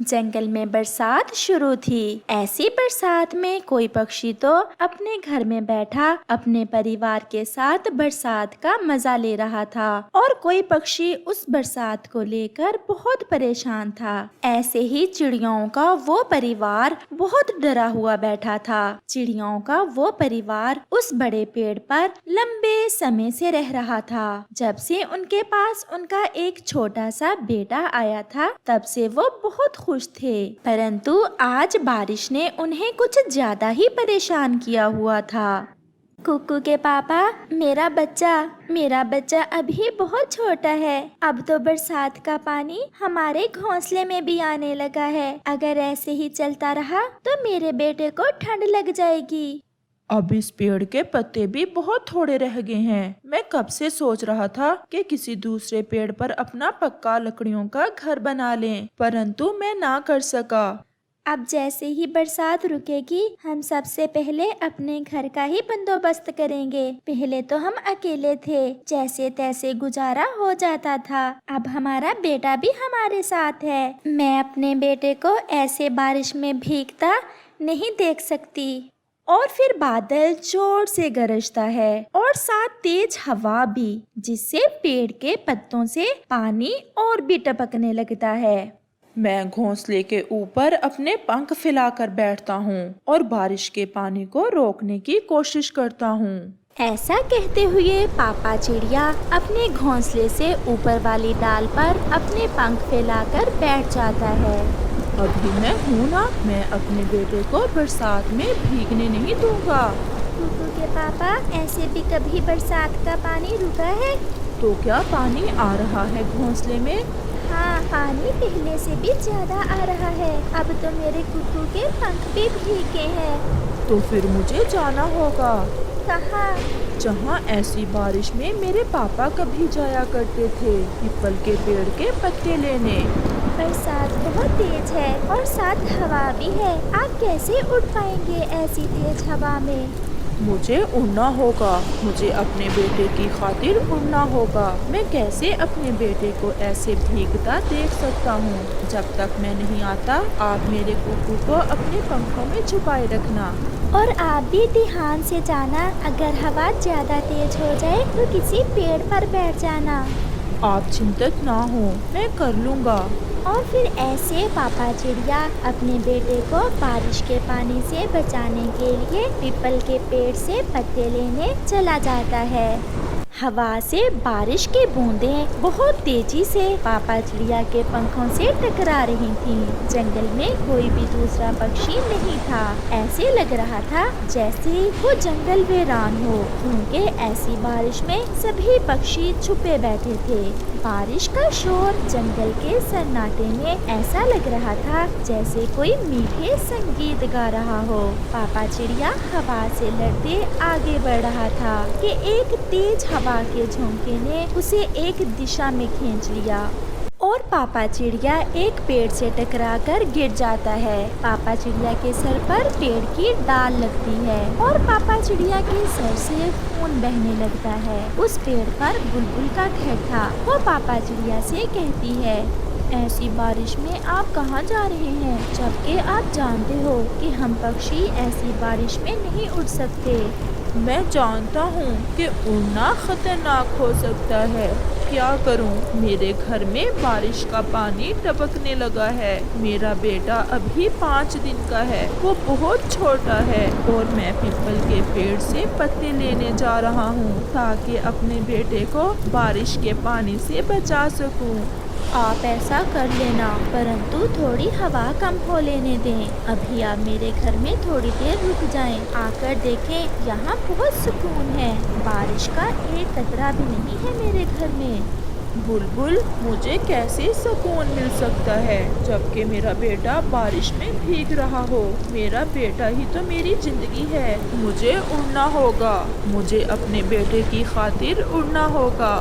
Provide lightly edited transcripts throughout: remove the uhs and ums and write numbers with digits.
जंगल में बरसात शुरू थी। ऐसी बरसात में कोई पक्षी तो अपने घर में बैठा अपने परिवार के साथ बरसात का मजा ले रहा था और कोई पक्षी उस बरसात को लेकर बहुत परेशान था। ऐसे ही चिड़ियों का वो परिवार बहुत डरा हुआ बैठा था। चिड़ियों का वो परिवार उस बड़े पेड़ पर लंबे समय से रह रहा था। जब से उनके पास उनका एक छोटा सा बेटा आया था, तब से वो बहुत खुश थे। परंतु आज बारिश ने उन्हें कुछ ज्यादा ही परेशान किया हुआ था। कुकू के पापा, मेरा बच्चा अभी बहुत छोटा है। अब तो बरसात का पानी हमारे घोंसले में भी आने लगा है। अगर ऐसे ही चलता रहा तो मेरे बेटे को ठंड लग जाएगी। अब इस पेड़ के पत्ते भी बहुत थोड़े रह गए हैं। मैं कब से सोच रहा था कि किसी दूसरे पेड़ पर अपना पक्का लकड़ियों का घर बना लें, परंतु मैं ना कर सका। अब जैसे ही बरसात रुकेगी, हम सबसे पहले अपने घर का ही बंदोबस्त करेंगे। पहले तो हम अकेले थे, जैसे तैसे गुजारा हो जाता था। अब हमारा बेटा भी हमारे साथ है। मैं अपने बेटे को ऐसे बारिश में भीगता नहीं देख सकती। और फिर बादल जोर से गरजता है और साथ तेज हवा भी, जिससे पेड़ के पत्तों से पानी और भी टपकने लगता है। मैं घोंसले के ऊपर अपने पंख फैलाकर बैठता हूँ और बारिश के पानी को रोकने की कोशिश करता हूँ। ऐसा कहते हुए पापा चिड़िया अपने घोंसले से ऊपर वाली डाल पर अपने पंख फैलाकर बैठ जाता है। अभी मैं हूँ ना, मैं अपने बेटे को बरसात में भीगने नहीं दूंगा। कुकू के पापा, ऐसे भी कभी बरसात का पानी रुका है? तो क्या पानी आ रहा है घोंसले में? हाँ, पानी पहले से भी ज्यादा आ रहा है। अब तो मेरे कुकू के पंख भी भीगे हैं। तो फिर मुझे जाना होगा। कहाँ? जहाँ ऐसी बारिश में मेरे पापा कभी जाया करते थे, पीपल के पेड़ के पत्ते लेने। बरसात बहुत तेज है और साथ हवा भी है। आप कैसे उड़ पाएंगे ऐसी तेज हवा में? मुझे उड़ना होगा, मुझे अपने बेटे की खातिर उड़ना होगा। मैं कैसे अपने बेटे को ऐसे भीगता देख सकता हूँ? जब तक मैं नहीं आता, आप मेरे कुकू को अपने पंखों में छुपाए रखना। और आप भी ध्यान से जाना, अगर हवा ज्यादा तेज हो जाए तो किसी पेड़ पर बैठ जाना। आप चिंतित ना हो, मैं कर लूँगा। और फिर ऐसे पापा चिड़िया अपने बेटे को बारिश के पानी से बचाने के लिए पीपल के पेड़ से पत्ते लेने चला जाता है। हवा से बारिश की बूंदें बहुत तेजी से पापा चिड़िया के पंखों से टकरा रही थीं। जंगल में कोई भी दूसरा पक्षी नहीं था। ऐसे लग रहा था जैसे वो जंगल वीरान हो, क्योंकि ऐसी बारिश में सभी पक्षी छुपे बैठे थे। बारिश का शोर जंगल के सन्नाटे में ऐसा लग रहा था जैसे कोई मीठे संगीत गा रहा हो। पापा चिड़िया हवा से लड़ते आगे बढ़ रहा था कि एक तेज हवा के झोंके ने उसे एक दिशा में खींच लिया और पापा चिड़िया एक पेड़ से टकराकर गिर जाता है। पापा चिड़िया के सर पर पेड़ की डाल लगती है और पापा चिड़िया के सर से खून बहने लगता है। उस पेड़ पर बुलबुल का घर था। वो पापा चिड़िया से कहती है, ऐसी बारिश में आप कहाँ जा रहे हैं, जबकि आप जानते हो कि हम पक्षी ऐसी बारिश में नहीं उड़ सकते। मैं जानता हूँ कि उड़ना खतरनाक हो सकता है। क्या करूँ, मेरे घर में बारिश का पानी टपकने लगा है। मेरा बेटा अभी 5 दिन का है, वो बहुत छोटा है और मैं पीपल के पेड़ से पत्ते लेने जा रहा हूँ ताकि अपने बेटे को बारिश के पानी से बचा सकूँ। आप ऐसा कर लेना, परंतु थोड़ी हवा कम हो लेने दें। अभी आप मेरे घर में थोड़ी देर रुक जाएं। आकर देखें, यहाँ बहुत सुकून है। बारिश का एक कतरा भी नहीं है मेरे घर में। बुलबुल, मुझे कैसे सुकून मिल सकता है जबकि मेरा बेटा बारिश में भीग रहा हो? मेरा बेटा ही तो मेरी जिंदगी है। मुझे उड़ना होगा, मुझे अपने बेटे की खातिर उड़ना होगा।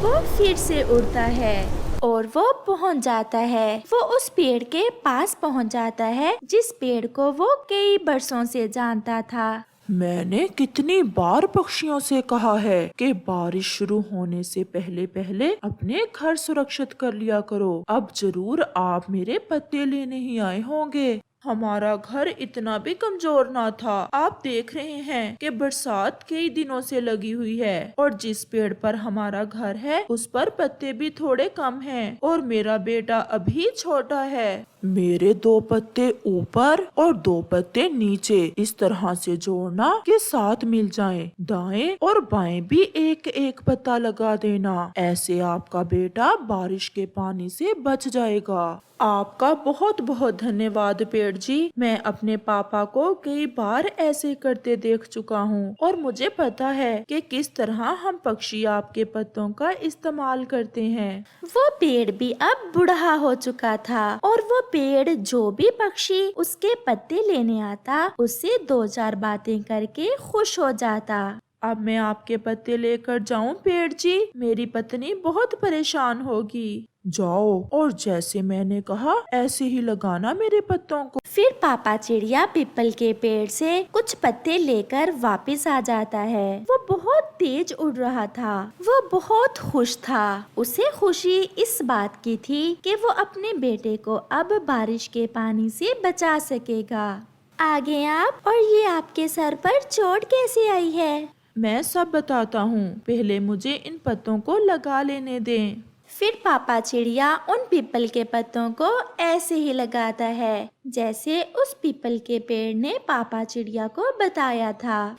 वो फिर से उड़ता है और वो पहुंच जाता है। वो उस पेड़ के पास पहुंच जाता है जिस पेड़ को वो कई बरसों से जानता था। मैंने कितनी बार पक्षियों से कहा है कि बारिश शुरू होने से पहले पहले अपने घर सुरक्षित कर लिया करो। अब जरूर आप मेरे पत्ते लेने ही आए होंगे। हमारा घर इतना भी कमजोर ना था। आप देख रहे हैं कि बरसात कई दिनों से लगी हुई है और जिस पेड़ पर हमारा घर है उस पर पत्ते भी थोड़े कम हैं और मेरा बेटा अभी छोटा है। मेरे 2 पत्ते ऊपर और 2 पत्ते नीचे इस तरह से जोड़ना कि साथ मिल जाएं। दाएं और बाएं भी एक एक पत्ता लगा देना। ऐसे आपका बेटा बारिश के पानी से बच जाएगा। आपका बहुत बहुत धन्यवाद पेड़ जी। मैं अपने पापा को कई बार ऐसे करते देख चुका हूँ और मुझे पता है कि किस तरह हम पक्षी आपके पत्तों का इस्तेमाल करते हैं। वो पेड़ भी अब बूढ़ा हो चुका था और वो पेड़ जो भी पक्षी उसके पत्ते लेने आता उससे 2-4 बातें करके खुश हो जाता। अब मैं आपके पत्ते लेकर जाऊं पेड़ जी? मेरी पत्नी बहुत परेशान होगी। जाओ और जैसे मैंने कहा ऐसे ही लगाना मेरे पत्तों को। फिर पापा चिड़िया पीपल के पेड़ से कुछ पत्ते लेकर वापस आ जाता है। वो बहुत तेज उड़ रहा था। वो बहुत खुश था। उसे खुशी इस बात की थी कि वो अपने बेटे को अब बारिश के पानी से बचा सकेगा। आगे आप और ये आपके सर पर चोट कैसे आई है? मैं सब बताता हूँ, पहले मुझे इन पत्तों को लगा लेने दें। फिर पापा चिड़िया उन पीपल के पत्तों को ऐसे ही लगाता है जैसे उस पीपल के पेड़ ने पापा चिड़िया को बताया था।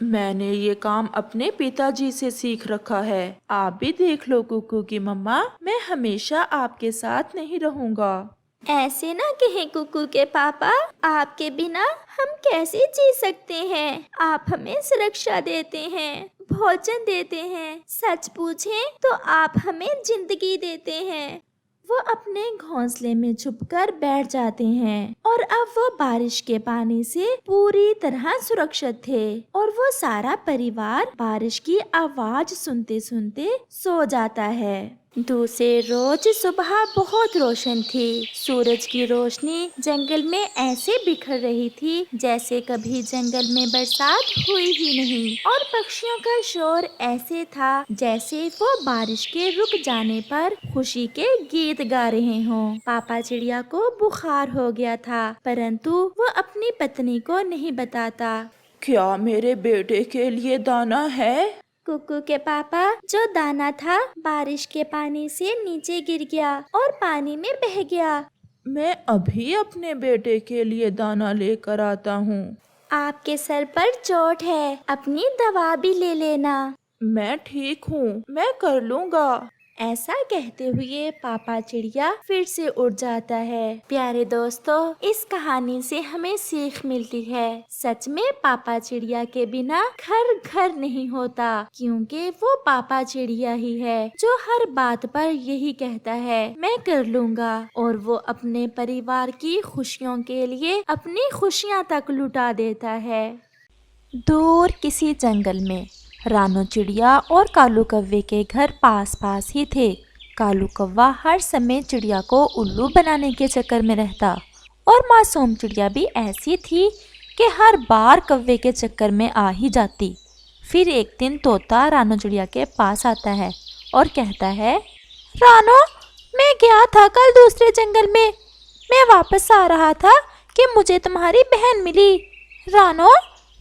मैंने ये काम अपने पिताजी से सीख रखा है। आप भी देख लो कुकू की मम्मा, मैं हमेशा आपके साथ नहीं रहूँगा। ऐसे ना कहें कुकू के पापा, आपके बिना हम कैसे जी सकते हैं। आप हमें सुरक्षा देते हैं, भोजन देते हैं, सच पूछें तो आप हमें जिंदगी देते हैं। वो अपने घोंसले में छुपकर बैठ जाते हैं और अब वो बारिश के पानी से पूरी तरह सुरक्षित थे और वो सारा परिवार बारिश की आवाज सुनते सुनते सो जाता है। दूसरे रोज सुबह बहुत रोशन थी। सूरज की रोशनी जंगल में ऐसे बिखर रही थी जैसे कभी जंगल में बरसात हुई ही नहीं और पक्षियों का शोर ऐसे था जैसे वो बारिश के रुक जाने पर खुशी के गीत गा रहे हों। पापा चिड़िया को बुखार हो गया था परंतु वो अपनी पत्नी को नहीं बताता। क्या मेरे बेटे के लिए दाना है? कुकू के पापा, जो दाना था बारिश के पानी से नीचे गिर गया और पानी में बह गया। मैं अभी अपने बेटे के लिए दाना लेकर आता हूँ। आपके सर पर चोट है, अपनी दवा भी ले लेना। मैं ठीक हूँ, मैं कर लूँगा। ऐसा कहते हुए पापा चिड़िया फिर से उड़ जाता है। प्यारे दोस्तों, इस कहानी से हमें सीख मिलती है। सच में पापा चिड़िया के बिना घर घर नहीं होता, क्योंकि वो पापा चिड़िया ही है जो हर बात पर यही कहता है मैं कर लूँगा और वो अपने परिवार की खुशियों के लिए अपनी खुशियाँ तक लुटा देता है। दूर किसी जंगल में रानो चिड़िया और कालू कौवे के घर पास पास ही थे। कालू कौवा हर समय चिड़िया को उल्लू बनाने के चक्कर में रहता और मासूम चिड़िया भी ऐसी थी कि हर बार कौवे के चक्कर में आ ही जाती। फिर एक दिन तोता रानो चिड़िया के पास आता है और कहता है, रानो, मैं गया था कल दूसरे जंगल में। मैं वापस आ रहा था कि मुझे तुम्हारी बहन मिली। रानो,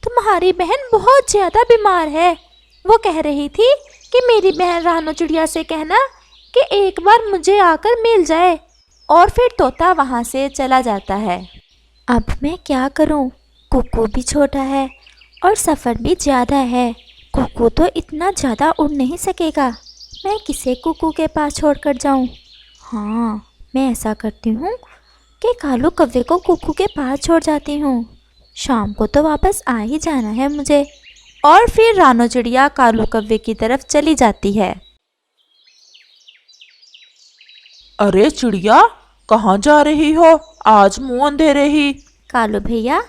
तुम्हारी बहन बहुत ज़्यादा बीमार है। वो कह रही थी कि मेरी बहन रानो चिड़िया से कहना कि एक बार मुझे आकर मिल जाए। और फिर तोता वहाँ से चला जाता है। अब मैं क्या करूँ? कुकू भी छोटा है और सफ़र भी ज़्यादा है। कुकू तो इतना ज़्यादा उड़ नहीं सकेगा। मैं किसे कुकू के पास छोड़कर जाऊँ? हाँ, मैं ऐसा करती हूँ कि कालू कौवे को कुकू के पास छोड़ जाती हूँ। शाम को तो वापस आ ही जाना है मुझे। और फिर रानो चिड़िया कालू कौवे की तरफ चली जाती है। अरे चिड़िया, कहाँ जा रही हो? आज मुँह अंधेरे ही। कालू भैया,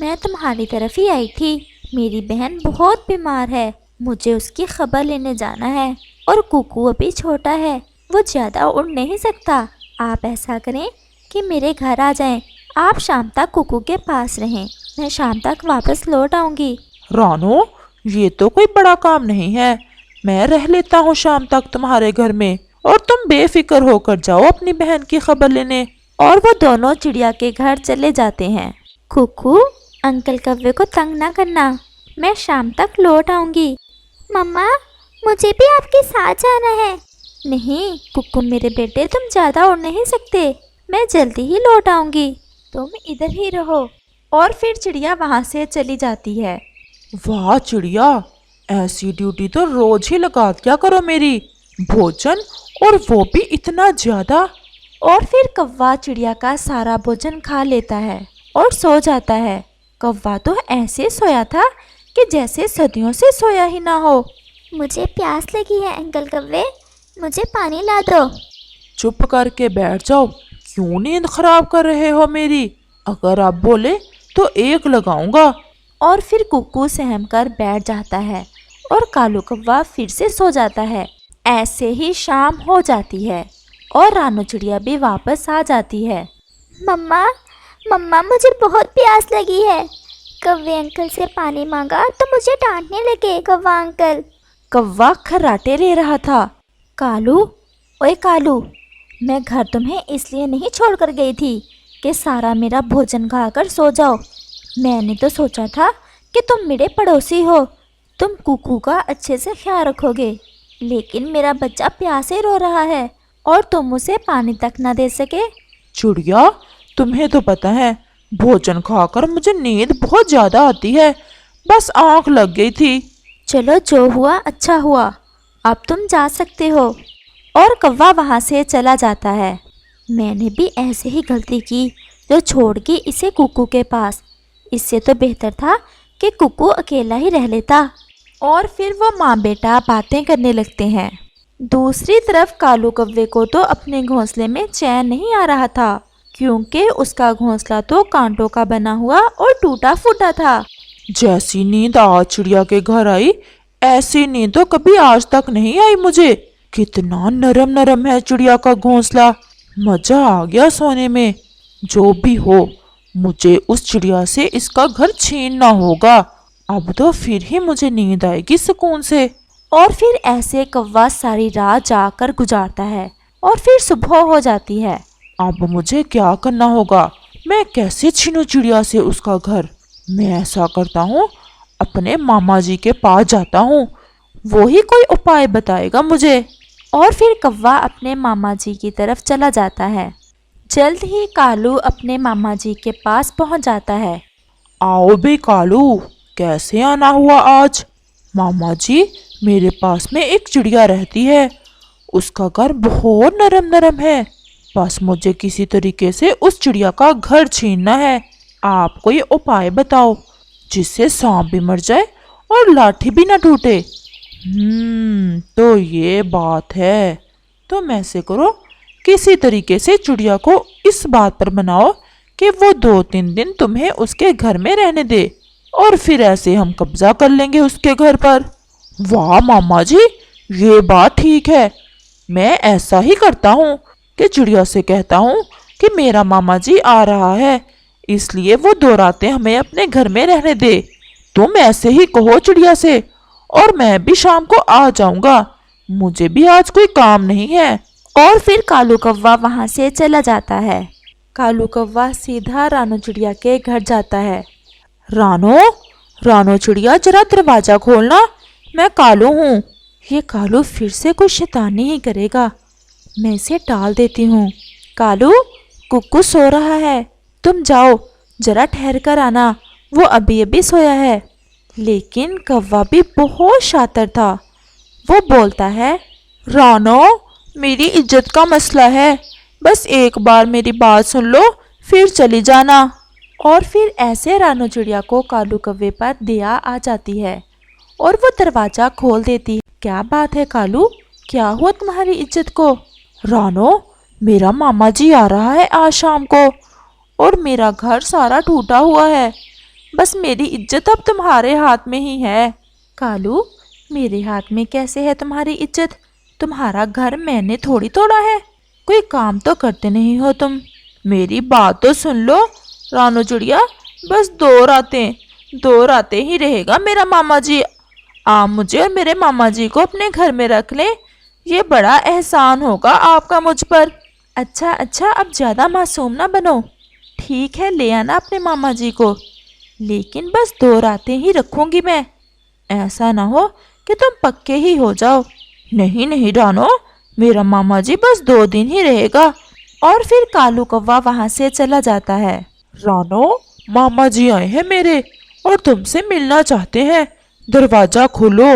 मैं तुम्हारी तरफ ही आई थी। मेरी बहन बहुत बीमार है, मुझे उसकी खबर लेने जाना है और कुकू अभी छोटा है, वो ज़्यादा उड़ नहीं सकता। आप ऐसा करें कि मेरे घर आ जाएं। आप शाम तक कुकू के पास रहें, मैं शाम तक वापस लौट आऊँगी। रानो, ये तो कोई बड़ा काम नहीं है। मैं रह लेता हूँ शाम तक तुम्हारे घर में, और तुम बेफिक्र होकर जाओ अपनी बहन की खबर लेने। और वो दोनों चिड़िया के घर चले जाते हैं। कुकू, अंकल कव्वे को तंग ना करना, मैं शाम तक लौट आऊंगी। मम्मा, मुझे भी आपके साथ जाना है। नहीं कुकू मेरे बेटे, तुम ज़्यादा उड़ नहीं सकते, मैं जल्दी ही लौट आऊंगी, तुम इधर ही रहो। और फिर चिड़िया वहाँ से चली जाती है। वाह चिड़िया, ऐसी ड्यूटी तो रोज ही लगा क्या करो मेरी, भोजन, और वो भी इतना ज्यादा। और फिर कौवा चिड़िया का सारा भोजन खा लेता है और सो जाता है। कौवा तो ऐसे सोया था कि जैसे सदियों से सोया ही ना हो। मुझे प्यास लगी है अंकल कव्वे, मुझे पानी ला दो। चुप करके बैठ जाओ, क्यों नींद खराब कर रहे हो मेरी? अगर आप बोले तो एक लगाऊंगा। और फिर कुक्कू सहम कर बैठ जाता है और कालू कौवा फिर से सो जाता है। ऐसे ही शाम हो जाती है और रानू चिड़िया भी वापस आ जाती है। मम्मा, मम्मा मुझे बहुत प्यास लगी है। कौवे अंकल से पानी मांगा तो मुझे डांटने लगे कौवा अंकल। कौवा खर्राटे ले रहा था। कालू, ओए कालू, मैं घर तुम्हें इसलिए नहीं छोड़कर गई थी कि सारा मेरा भोजन खाकर सो जाओ। मैंने तो सोचा था कि तुम मेरे पड़ोसी हो, तुम कुकू का अच्छे से ख्याल रखोगे, लेकिन मेरा बच्चा प्यासे रो रहा है और तुम उसे पानी तक ना दे सके। चिड़िया, तुम्हें तो पता है भोजन खाकर मुझे नींद बहुत ज्यादा आती है, बस आंख लग गई थी। चलो जो हुआ अच्छा हुआ, अब तुम जा सकते हो। और कौवा वहाँ से चला जाता है। मैंने भी ऐसे ही गलती की जो छोड़ के इसे कुकू के पास, इससे तो बेहतर था कि कुकू अकेला ही रह लेता। और फिर वो माँ बेटा बातें करने लगते हैं। दूसरी तरफ कालू कौवे को तो अपने घोंसले में चैन नहीं आ रहा था, क्योंकि उसका घोंसला तो कांटों का बना हुआ और टूटा फूटा था। जैसी नींद आज चिड़िया के घर आई, ऐसी नींद तो कभी आज तक नहीं आई मुझे। कितना नरम नरम है चिड़िया का घोंसला, मजा आ गया सोने में। जो भी हो, मुझे उस चिड़िया से इसका घर छीनना होगा, अब तो फिर ही मुझे नींद आएगी सुकून से। और फिर ऐसे कौवा सारी रात जाकर गुजारता है और फिर सुबह हो जाती है। अब मुझे क्या करना होगा? मैं कैसे छीनूं चिड़िया से उसका घर? मैं ऐसा करता हूँ, अपने मामा जी के पास जाता हूँ, वो ही कोई उपाय बताएगा मुझे। और फिर कौवा अपने मामा जी की तरफ चला जाता है। जल्द ही कालू अपने मामा जी के पास पहुँच जाता है। आओ बे कालू, कैसे आना हुआ आज? मामा जी, मेरे पास में एक चिड़िया रहती है, उसका घर बहुत नरम नरम है, बस मुझे किसी तरीके से उस चिड़िया का घर छीनना है। आप कोई उपाय बताओ जिससे सांप भी मर जाए और लाठी भी ना टूटे। तो ये बात है। तो ऐसे करो, किसी तरीके से चिड़िया को इस बात पर मनाओ कि वो 2-3 दिन तुम्हें उसके घर में रहने दे, और फिर ऐसे हम कब्जा कर लेंगे उसके घर पर। वाह मामा जी, ये बात ठीक है। मैं ऐसा ही करता हूँ कि चिड़िया से कहता हूँ कि मेरा मामा जी आ रहा है, इसलिए वो 2 रातें हमें अपने घर में रहने दे। तुम ऐसे ही कहो चिड़िया से, और मैं भी शाम को आ जाऊंगा, मुझे भी आज कोई काम नहीं है। और फिर कालू कौवा वहाँ से चला जाता है। कालू कौवा सीधा रानू चिड़िया के घर जाता है। रानो, रानो चिड़िया, जरा दरवाजा खोलना, मैं कालू हूँ। ये कालू फिर से कुछ शैतानी ही करेगा, मैं इसे टाल देती हूँ। कालू, कुक्कू सो रहा है, तुम जाओ, जरा ठहर कर आना, वो अभी अभी सोया है। लेकिन कौवा भी बहुत शातिर था। वो बोलता है, रानो, मेरी इज्जत का मसला है, बस एक बार मेरी बात सुन लो, फिर चली जाना। और फिर ऐसे रानू चिड़िया को कालू कौवे पर दया आ जाती है और वो दरवाज़ा खोल देती है। क्या बात है कालू, क्या हुआ तुम्हारी इज्जत को? रानो, मेरा मामा जी आ रहा है आज शाम को, और मेरा घर सारा टूटा हुआ है, बस मेरी इज्जत अब तुम्हारे हाथ में ही है। कालू, मेरे हाथ में कैसे है तुम्हारी इज्जत? तुम्हारा घर मैंने थोड़ी तोड़ा है, कोई काम तो करते नहीं हो तुम। मेरी बात तो सुन लो रानो चिड़िया, बस 2 रातें, दूर आते ही रहेगा मेरा मामा जी। आप मुझे और मेरे मामा जी को अपने घर में रख लें, ये बड़ा एहसान होगा आपका मुझ पर। अच्छा अच्छा, अब ज़्यादा मासूम ना बनो। ठीक है, ले आना अपने मामा जी को, लेकिन बस दूर आते ही रखूंगी मैं। ऐसा ना हो कि तुम पक्के ही हो जाओ। नहीं नहीं रानो, मेरा मामा जी बस 2 दिन ही रहेगा। और फिर कालू कौवा वहां से चला जाता है। रानो, मामा जी आए हैं मेरे और तुमसे मिलना चाहते हैं, दरवाजा खोलो।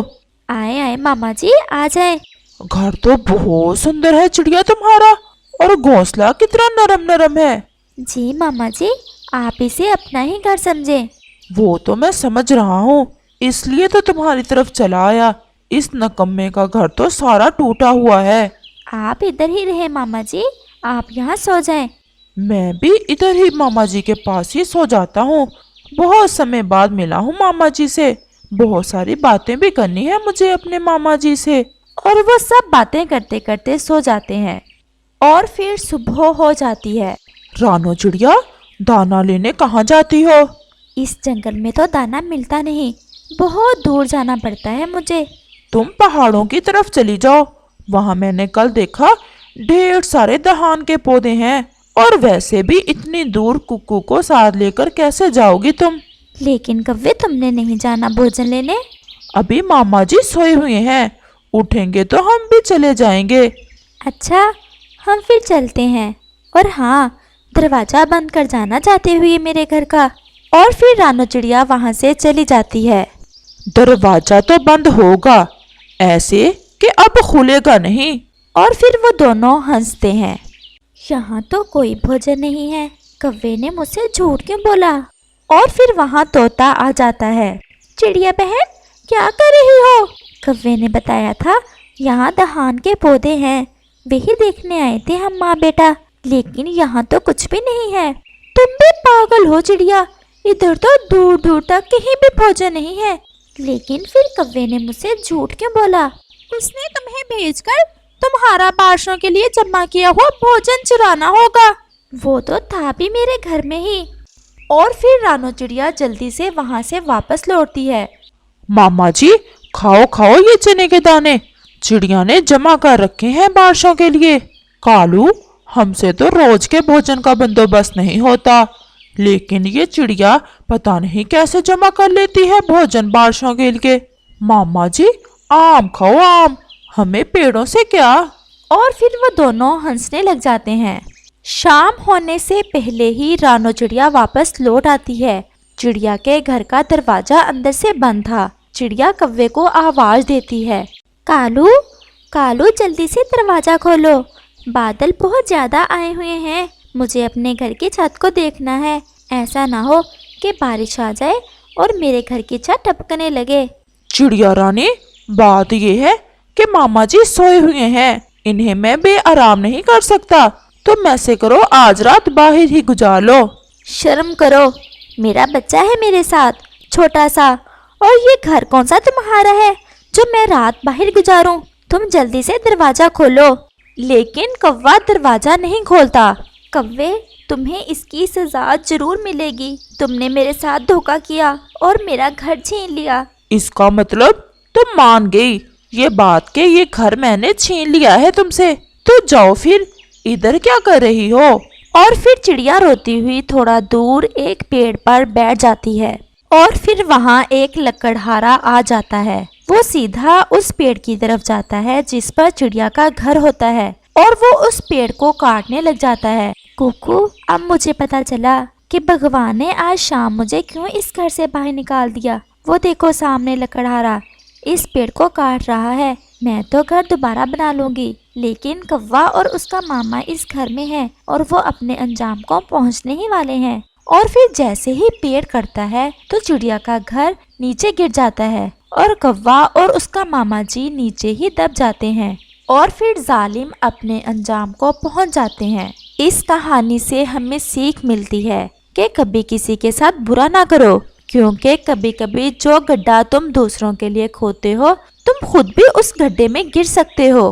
आए आए मामा जी, आ जाए। घर तो बहुत सुंदर है चिड़िया तुम्हारा, और घोंसला कितना नरम नरम है। जी मामा जी, आप इसे अपना ही घर समझे। वो तो मैं समझ रहा हूँ, इसलिए तो तुम्हारी तरफ चला आया। इस नकम्मे का घर तो सारा टूटा हुआ है। आप इधर ही रहे मामा जी, आप यहाँ सो जाएं। मैं भी इधर ही मामा जी के पास ही सो जाता हूँ। बहुत समय बाद मिला हूँ मामा जी से, बहुत सारी बातें भी करनी है मुझे अपने मामा जी से। और वो सब बातें करते करते सो जाते हैं। और फिर सुबह हो जाती है। रानो चिड़िया, दाना लेने कहाँ जाती हो? इस जंगल में तो दाना मिलता नहीं, बहुत दूर जाना पड़ता है मुझे। तुम पहाड़ों की तरफ चली जाओ, वहाँ मैंने कल देखा ढेर सारे दहान के पौधे हैं। और वैसे भी इतनी दूर कुक्कू को साथ लेकर कैसे जाओगी तुम? लेकिन कव्वे, तुमने नहीं जाना भोजन लेने? अभी मामा जी सोए हुए हैं, उठेंगे तो हम भी चले जाएंगे। अच्छा, हम फिर चलते हैं। और हाँ, दरवाजा बंद कर जाना जाते हुए मेरे घर का। और फिर रानो चिड़िया वहाँ से चली जाती है। दरवाजा तो बंद होगा, ऐसे कि अब खुलेगा नहीं। और फिर वो दोनों हंसते हैं। यहाँ तो कोई भोजन नहीं है, कव्वे ने मुझसे झूठ क्यों बोला? और फिर वहाँ तोता आ जाता है। चिड़िया बहन, क्या कर रही हो? कव्वे ने बताया था यहाँ दहान के पौधे हैं, वही देखने आए थे हम माँ बेटा, लेकिन यहाँ तो कुछ भी नहीं है। तुम भी पागल हो चिड़िया, इधर तो दूर दूर तक कहीं भी भोजन नहीं है। लेकिन फिर कव्वे ने मुझसे झूठ क्यों बोला? उसने तुम्हें भेजकर तुम्हारा बारिशों के लिए जमा किया हुआ भोजन चुराना होगा। वो तो था भी मेरे घर में ही। और फिर रानो चिड़िया जल्दी से वहाँ से वापस लौटती है। मामा जी, खाओ खाओ ये चने के दाने, चिड़िया ने जमा कर रखे हैं बारिशों के लिए। कालू, हमसे तो रोज के भोजन का बंदोबस्त नहीं होता, लेकिन ये चिड़िया पता नहीं कैसे जमा कर लेती है भोजन बारिशों के लिए। मामा जी, आम खाओ आम, हमें पेड़ों से क्या। और फिर वो दोनों हंसने लग जाते हैं। शाम होने से पहले ही रानो चिड़िया वापस लौट आती है। चिड़िया के घर का दरवाजा अंदर से बंद था। चिड़िया कव्वे को आवाज देती है, कालू कालू, जल्दी से दरवाजा खोलो, बादल बहुत ज्यादा आए हुए हैं, मुझे अपने घर की छत को देखना है। ऐसा ना हो कि बारिश आ जाए और मेरे घर की छत टपकने लगे। चिड़िया रानी, बात ये है कि मामा जी सोए हुए हैं, इन्हें मैं बेआराम नहीं कर सकता। तुम ऐसे करो, आज रात बाहर ही गुजार लो। शर्म करो, मेरा बच्चा है मेरे साथ, छोटा सा, और ये घर कौन सा तुम्हारा है जो मैं रात बाहर गुजारूं? तुम जल्दी से दरवाजा खोलो। लेकिन कौवा दरवाजा नहीं खोलता। कव्वे, तुम्हें इसकी सजा जरूर मिलेगी। तुमने मेरे साथ धोखा किया और मेरा घर छीन लिया। इसका मतलब तुम मान गई ये बात कि ये घर मैंने छीन लिया है तुमसे? तो जाओ फिर, इधर क्या कर रही हो? और फिर चिड़िया रोती हुई थोड़ा दूर एक पेड़ पर बैठ जाती है। और फिर वहाँ एक लकड़हारा आ जाता है। वो सीधा उस पेड़ की तरफ जाता है जिस पर चिड़िया का घर होता है, और वो उस पेड़ को काटने लग जाता है। कुकू, अब मुझे पता चला कि भगवान ने आज शाम मुझे क्यों इस घर से बाहर निकाल दिया। वो देखो सामने लकड़हारा इस पेड़ को काट रहा है। मैं तो घर दोबारा बना लूंगी, लेकिन कौवा और उसका मामा इस घर में है और वो अपने अंजाम को पहुंचने ही वाले हैं। और फिर जैसे ही पेड़ कटता है तो चिड़िया का घर नीचे गिर जाता है और कौवा और उसका मामा जी नीचे ही दब जाते हैं। और फिर जालिम अपने अंजाम को पहुंच जाते हैं। इस कहानी से हमें सीख मिलती है कि कभी किसी के साथ बुरा ना करो, क्योंकि कभी कभी जो गड्ढा तुम दूसरों के लिए खोदते हो, तुम खुद भी उस गड्ढे में गिर सकते हो।